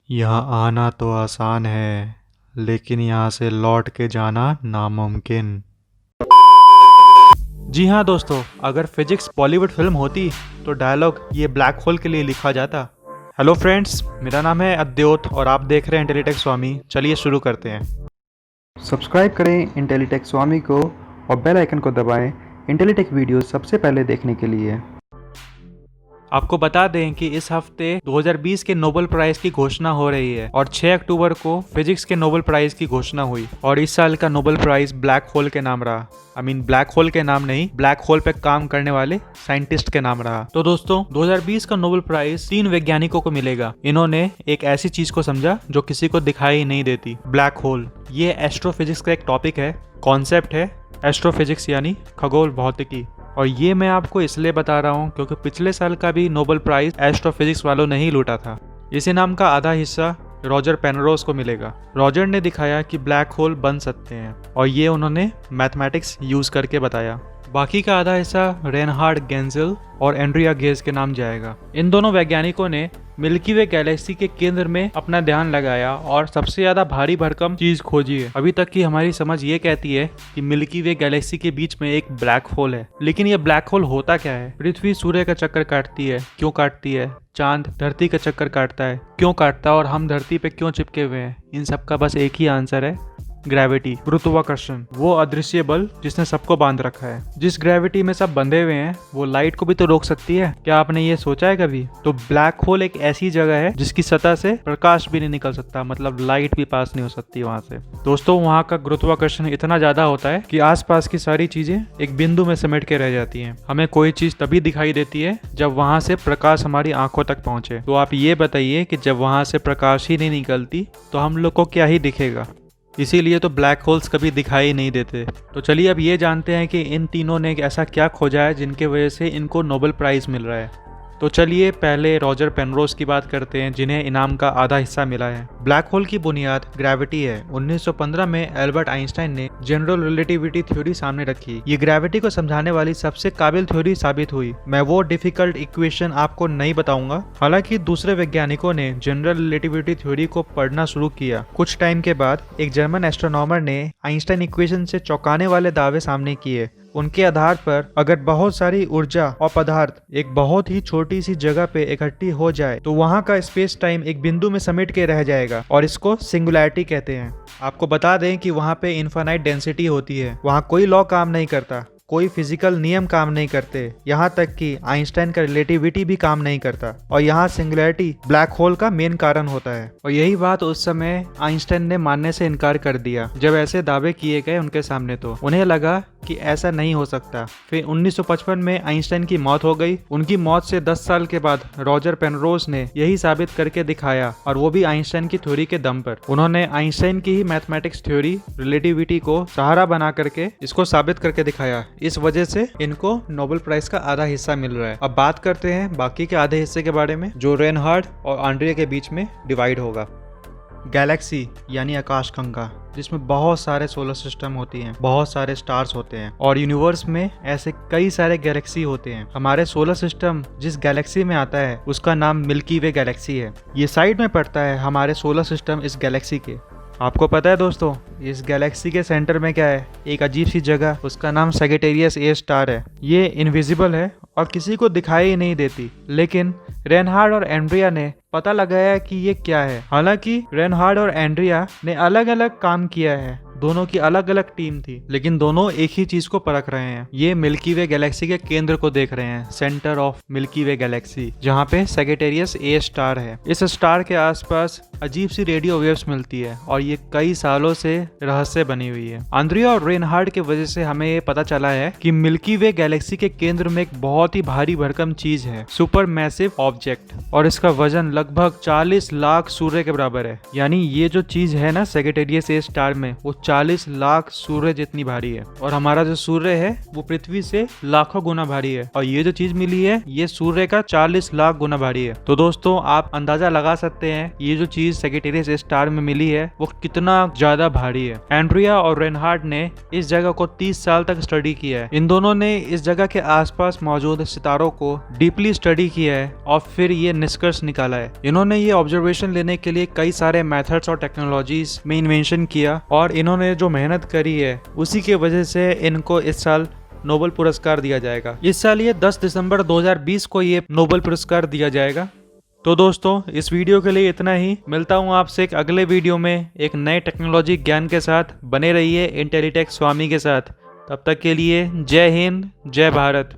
यहाँ आना तो आसान है, लेकिन यहाँ से लौट के जाना नामुमकिन। जी हाँ दोस्तों, अगर फिजिक्स बॉलीवुड फिल्म होती तो डायलॉग ये ब्लैक होल के लिए लिखा जाता। हेलो फ्रेंड्स, मेरा नाम है अद्योत और आप देख रहे हैं इंटेलीटेक स्वामी। चलिए शुरू करते हैं। सब्सक्राइब करें इंटेलीटेक स्वामी को और बेल आइकन को दबाएं इंटेलीटेक वीडियो सबसे पहले देखने के लिए। आपको बता दें कि इस हफ्ते 2020 के नोबेल प्राइज की घोषणा हो रही है और 6 अक्टूबर को फिजिक्स के नोबेल प्राइज की घोषणा हुई और इस साल का नोबेल प्राइज ब्लैक होल के नाम रहा। ब्लैक होल के नाम नहीं, ब्लैक होल पे काम करने वाले साइंटिस्ट के नाम रहा। तो दोस्तों, 2020 का नोबेल प्राइज 3 वैज्ञानिकों को मिलेगा। इन्होंने एक ऐसी चीज को समझा जो किसी को दिखाई नहीं देती, ब्लैक होल। ये एस्ट्रोफिजिक्स का एक टॉपिक है, कॉन्सेप्ट है एस्ट्रोफिजिक्स यानी खगोल भौतिकी। और ये मैं आपको इसलिए बता रहा हूँ क्योंकि पिछले साल का भी नोबेल प्राइज एस्ट्रोफिजिक्स वालों ने ही लूटा था। इसी नाम का आधा हिस्सा रॉजर पेनरोज को मिलेगा। रॉजर ने दिखाया कि ब्लैक होल बन सकते हैं और ये उन्होंने मैथमेटिक्स यूज करके बताया। बाकी का आधा हिस्सा रेनहार्ड गेंजेल और एंड्रिया गेज के नाम जाएगा। इन दोनों वैज्ञानिकों ने मिल्की वे गैलेक्सी के केंद्र में अपना ध्यान लगाया और सबसे ज्यादा भारी भरकम चीज खोजी है। अभी तक की हमारी समझ ये कहती है कि मिल्की वे गैलेक्सी के बीच में एक ब्लैक होल है, लेकिन ये ब्लैक होल होता क्या है? पृथ्वी सूर्य का चक्कर काटती है, क्यों काटती है? चांद धरती का चक्कर काटता है, क्यों काटता है? और हम धरती पे क्यों चिपके हुए हैं? इन सब का बस एक ही आंसर है, ग्रेविटी, गुरुत्वाकर्षण। वो अदृश्य बल जिसने सबको बांध रखा है। जिस ग्रेविटी में सब बंधे हुए हैं वो लाइट को भी तो रोक सकती है। क्या आपने ये सोचा है कभी? तो ब्लैक होल एक ऐसी जगह है जिसकी सतह से प्रकाश भी नहीं निकल सकता, मतलब लाइट भी पास नहीं हो सकती वहां से। दोस्तों, वहां का गुरुत्वाकर्षण इतना ज्यादा होता है कि आसपास की सारी चीजें एक बिंदु में समेट के रह जाती हैं। हमें कोई चीज तभी दिखाई देती है जब वहां से प्रकाश हमारी आंखों तक पहुंचे। तो आप ये बताइए कि जब वहां से प्रकाश ही नहीं निकलती तो हम लोग को क्या ही दिखेगा? इसीलिए तो ब्लैक होल्स कभी दिखाई नहीं देते। तो चलिए अब ये जानते हैं कि इन तीनों ने ऐसा क्या खोजा है जिनके वजह से इनको नोबेल प्राइज मिल रहा है। तो चलिए पहले रॉजर पेनरोज की बात करते हैं, जिन्हें इनाम का आधा हिस्सा मिला है। ब्लैक होल की बुनियाद ग्रेविटी है। 1915 में एल्बर्ट आइंस्टाइन ने जनरल रिलेटिविटी थ्योरी सामने रखी। ये ग्रेविटी को समझाने वाली सबसे काबिल थ्योरी साबित हुई। मैं वो डिफिकल्ट इक्वेशन आपको नहीं बताऊंगा। हालांकि दूसरे वैज्ञानिकों ने जनरल रिलेटिविटी थ्योरी को पढ़ना शुरू किया। कुछ टाइम के बाद एक जर्मन एस्ट्रोनॉमर ने आइंस्टाइन इक्वेशन से चौंकाने वाले दावे सामने किए। उनके आधार पर अगर बहुत सारी ऊर्जा और पदार्थ एक बहुत ही छोटी सी जगह पे इकट्ठी हो जाए तो वहां का स्पेस टाइम एक बिंदु में समेट के रह जाएगा और इसको सिंगुलैरिटी कहते हैं। आपको बता दें कि वहां पे इनफाइनाइट डेंसिटी होती है। वहां कोई लॉ काम नहीं करता, कोई फिजिकल नियम काम नहीं करते, यहाँ तक कि आइंस्टाइन का रिलेटिविटी भी काम नहीं करता। और यहाँ सिंगुलैरिटी ब्लैक होल का मेन कारण होता है। और यही बात उस समय आइंस्टाइन ने मानने से इनकार कर दिया। जब ऐसे दावे किए गए उनके सामने तो उन्हें लगा कि ऐसा नहीं हो सकता। फिर 1955 में आइंस्टाइन की मौत हो गई। उनकी मौत से 10 साल के बाद रॉजर पेनरोज ने यही साबित करके दिखाया, और वो भी आइंस्टाइन की थ्योरी के दम पर। उन्होंने आइंस्टाइन की ही मैथमेटिक्स थ्योरी रिलेटिविटी को सहारा बना करके इसको साबित करके दिखाया। इस वजह से इनको नोबेल प्राइज का आधा हिस्सा मिल रहा है। अब बात करते हैं बाकी के आधे हिस्से के बारे में, जो रेनहार्ड और एंड्रिया के बीच में डिवाइड होगा। गैलेक्सी यानी आकाशगंगा, जिसमें बहुत सारे सोलर सिस्टम होती हैं, बहुत सारे स्टार्स होते हैं और यूनिवर्स में ऐसे कई सारे गैलेक्सी होते हैं। हमारे सोलर सिस्टम जिस गैलेक्सी में आता है उसका नाम मिल्की वे गैलेक्सी है। ये साइड में पड़ता है हमारे सोलर सिस्टम इस गैलेक्सी के। आपको पता है दोस्तों, इस गैलेक्सी के सेंटर में क्या है? एक अजीब सी जगह, उसका नाम सैजिटेरियस ए स्टार है। ये इनविजिबल है और किसी को दिखाई नहीं देती, लेकिन रेनहार्ड और एंड्रिया ने पता लगाया कि ये क्या है। हालांकि रेनहार्ड और एंड्रिया ने अलग अलग काम किया है, दोनों की अलग अलग टीम थी, लेकिन दोनों एक ही चीज को परख रहे हैं। ये मिल्की वे गैलेक्सी के केंद्र को देख रहे हैं, centre of milky way Galaxy, जहाँ पे सैजिटेरियस ए स्टार है। इस स्टार के आसपास अजीब सी रेडियो वेव्स मिलती है और ये कई सालों से रहस्य बनी हुई है। एंड्रिया और रेनहार्ड की वजह से हमें ये पता चला है कि मिल्की वे गैलेक्सी के केंद्र में एक बहुत ही भारी भरकम चीज है, सुपर मैसिव ऑब्जेक्ट, और इसका वजन लगभग 40 लाख सूर्य के बराबर है। यानी ये जो चीज है ना सैजिटेरियस ए स्टार में, वो 40 लाख सूर्य जितनी भारी है और हमारा जो सूर्य है वो पृथ्वी से लाखों गुना भारी है और ये जो चीज मिली है ये सूर्य का 40 लाख गुना भारी है। तो दोस्तों आप अंदाजा लगा सकते हैं ये जो चीज सैजिटेरियस स्टार में मिली है वो कितना ज्यादा भारी है। एंड्रिया और रेनहार्ड ने इस जगह को 30 साल तक स्टडी किया है। इन दोनों ने इस जगह के आसपास मौजूद सितारों को डीपली स्टडी किया है और फिर ये निष्कर्ष निकाला है। इन्होंने ये ऑब्जर्वेशन लेने के लिए कई सारे मेथड्स और टेक्नोलॉजीज में इन्वेंशन किया और इन्होंने जो मेहनत करी है उसी की वजह से इनको इस साल नोबेल पुरस्कार दिया जाएगा। इस साल ये 10 दिसंबर 2020 को ये नोबेल पुरस्कार दिया जाएगा। तो दोस्तों इस वीडियो के लिए इतना ही। मिलता हूँ आपसे एक अगले वीडियो में एक नए टेक्नोलॉजी ज्ञान के साथ। बने रहिए इंटेलीटेक स्वामी के साथ। तब तक के लिए जय हिंद, जय भारत।